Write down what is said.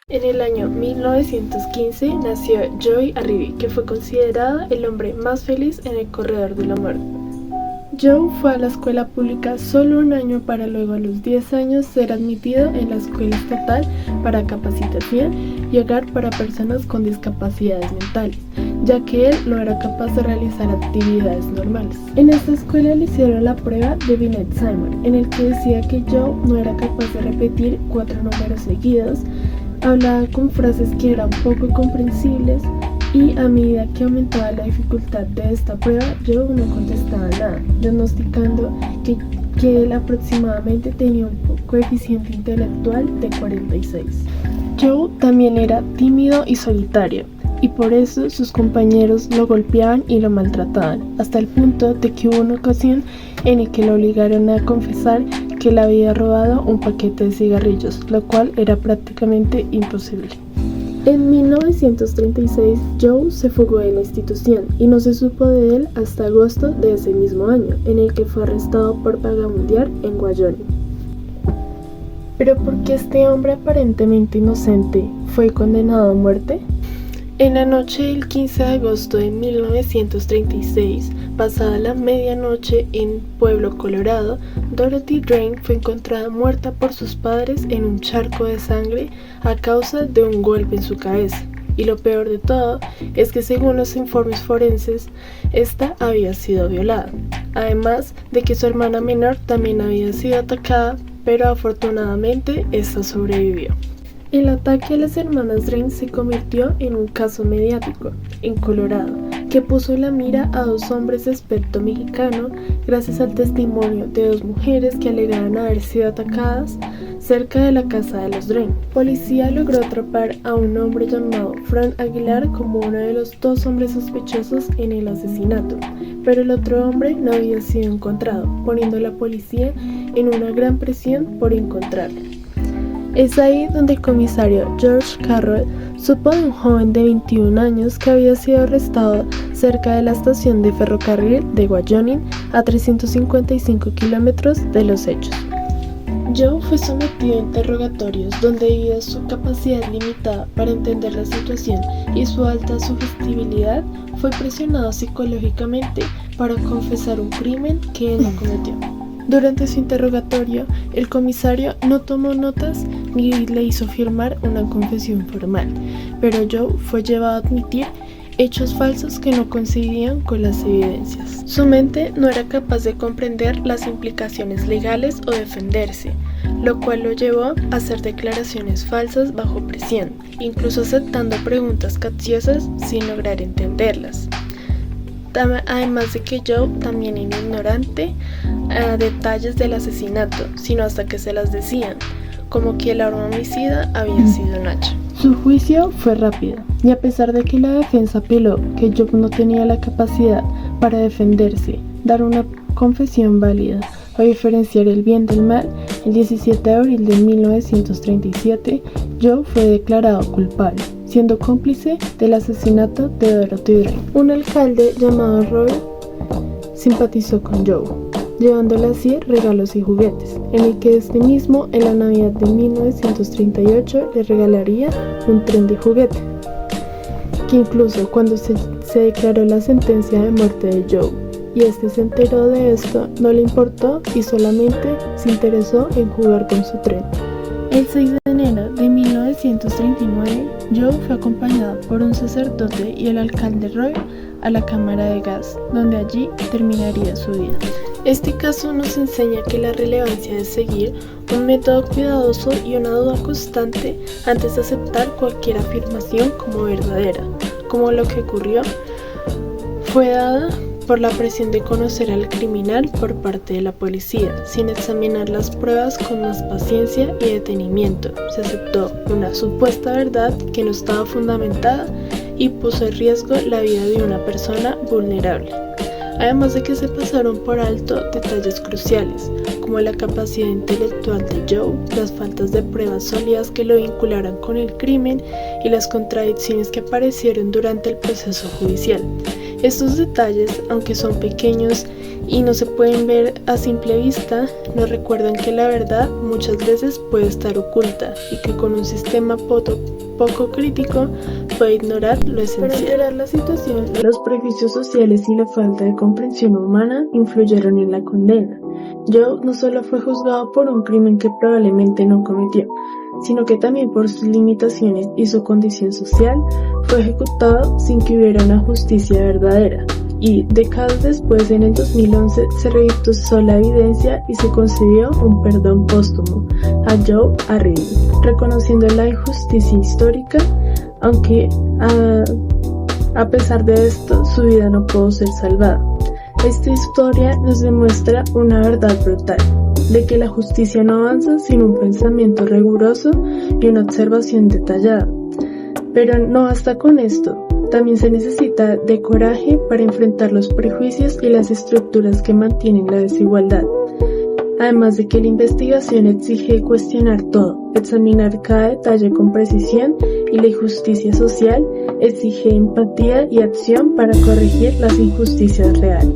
En el año 1915 nació Joey Arribí, que fue considerado el hombre más feliz en el corredor de la muerte. Joe fue a la escuela pública solo un año para luego a los 10 años ser admitido en la escuela estatal para capacitación y hogar para personas con discapacidades mentales, ya que él no era capaz de realizar actividades normales. En esta escuela le hicieron la prueba de Binet-Simon, en el que decía que Joe no era capaz de repetir 4 números seguidos, hablaba con frases que eran poco comprensibles, y a medida que aumentaba la dificultad de esta prueba, Joe no contestaba nada, diagnosticando que él aproximadamente tenía un coeficiente intelectual de 46. Joe también era tímido y solitario, y por eso sus compañeros lo golpeaban y lo maltrataban, hasta el punto de que hubo una ocasión en la que lo obligaron a confesar que le había robado un paquete de cigarrillos, lo cual era prácticamente imposible. En 1936, Joe se fugó de la institución y no se supo de él hasta agosto de ese mismo año, en el que fue arrestado por vagabundear en Wyoming. ¿Pero por qué este hombre aparentemente inocente fue condenado a muerte? En la noche del 15 de agosto de 1936, pasada la medianoche en Pueblo, Colorado, Dorothy Drain fue encontrada muerta por sus padres en un charco de sangre a causa de un golpe en su cabeza. Y lo peor de todo es que según los informes forenses, esta había sido violada. Además de que su hermana menor también había sido atacada, pero afortunadamente esta sobrevivió. El ataque a las hermanas Drain se convirtió en un caso mediático en Colorado, que puso en la mira a 2 hombres de aspecto mexicano gracias al testimonio de 2 mujeres que alegaban haber sido atacadas cerca de la casa de los Drain. Policía logró atrapar a un hombre llamado Frank Aguilar como uno de los 2 hombres sospechosos en el asesinato, pero el otro hombre no había sido encontrado, poniendo a la policía en una gran presión por encontrarlo. Es ahí donde el comisario George Carroll supo de un joven de 21 años que había sido arrestado cerca de la estación de ferrocarril de Wyoming, a 355 kilómetros de los hechos. Joe fue sometido a interrogatorios donde, debido a su capacidad limitada para entender la situación y su alta sugestibilidad, fue presionado psicológicamente para confesar un crimen que él no cometió. Durante su interrogatorio, el comisario no tomó notas ni le hizo firmar una confesión formal, pero Joe fue llevado a admitir hechos falsos que no coincidían con las evidencias. Su mente no era capaz de comprender las implicaciones legales o defenderse, lo cual lo llevó a hacer declaraciones falsas bajo presión, incluso aceptando preguntas capciosas sin lograr entenderlas. Además de que Joe también era ignorante a detalles del asesinato, sino hasta que se las decían, como que el arma homicida había sido un hacha. Su juicio fue rápido, y a pesar de que la defensa apeló que Joe no tenía la capacidad para defenderse, dar una confesión válida o diferenciar el bien del mal, el 17 de abril de 1937, Joe fue declarado culpable, siendo cómplice del asesinato de Dorothy Drain. Un alcalde llamado Robert simpatizó con Joe, llevándole así regalos y juguetes, en el que este mismo en la Navidad de 1938 le regalaría un tren de juguete, que incluso cuando se declaró la sentencia de muerte de Joe y este se enteró de esto, no le importó y solamente se interesó en jugar con su tren. El 6 de enero de 1939, Joe fue acompañado por un sacerdote y el alcalde Roy a la cámara de gas, donde allí terminaría su vida. Este caso nos enseña que la relevancia de seguir un método cuidadoso y una duda constante antes de aceptar cualquier afirmación como verdadera, como lo que ocurrió fue dada por la presión de conocer al criminal por parte de la policía, sin examinar las pruebas con más paciencia y detenimiento. Se aceptó una supuesta verdad que no estaba fundamentada y puso en riesgo la vida de una persona vulnerable. Además de que se pasaron por alto detalles cruciales, como la capacidad intelectual de Joe, las faltas de pruebas sólidas que lo vincularan con el crimen y las contradicciones que aparecieron durante el proceso judicial. Estos detalles, aunque son pequeños y no se pueden ver a simple vista, nos recuerdan que la verdad muchas veces puede estar oculta y que con un sistema poco crítico puede ignorar lo esencial. Para empeorar la situación, los prejuicios sociales y la falta de comprensión humana influyeron en la condena. Joe no solo fue juzgado por un crimen que probablemente no cometió, sino que también por sus limitaciones y su condición social, fue ejecutado sin que hubiera una justicia verdadera. Y décadas después, en el 2011, se revisó la evidencia y se concedió un perdón póstumo a Joe Arribí, reconociendo la injusticia histórica, aunque a pesar de esto, su vida no pudo ser salvada. Esta historia nos demuestra una verdad brutal, de que la justicia no avanza sin un pensamiento riguroso y una observación detallada. Pero no basta con esto. También se necesita de coraje para enfrentar los prejuicios y las estructuras que mantienen la desigualdad. Además de que la investigación exige cuestionar todo, examinar cada detalle con precisión, y la justicia social exige empatía y acción para corregir las injusticias reales.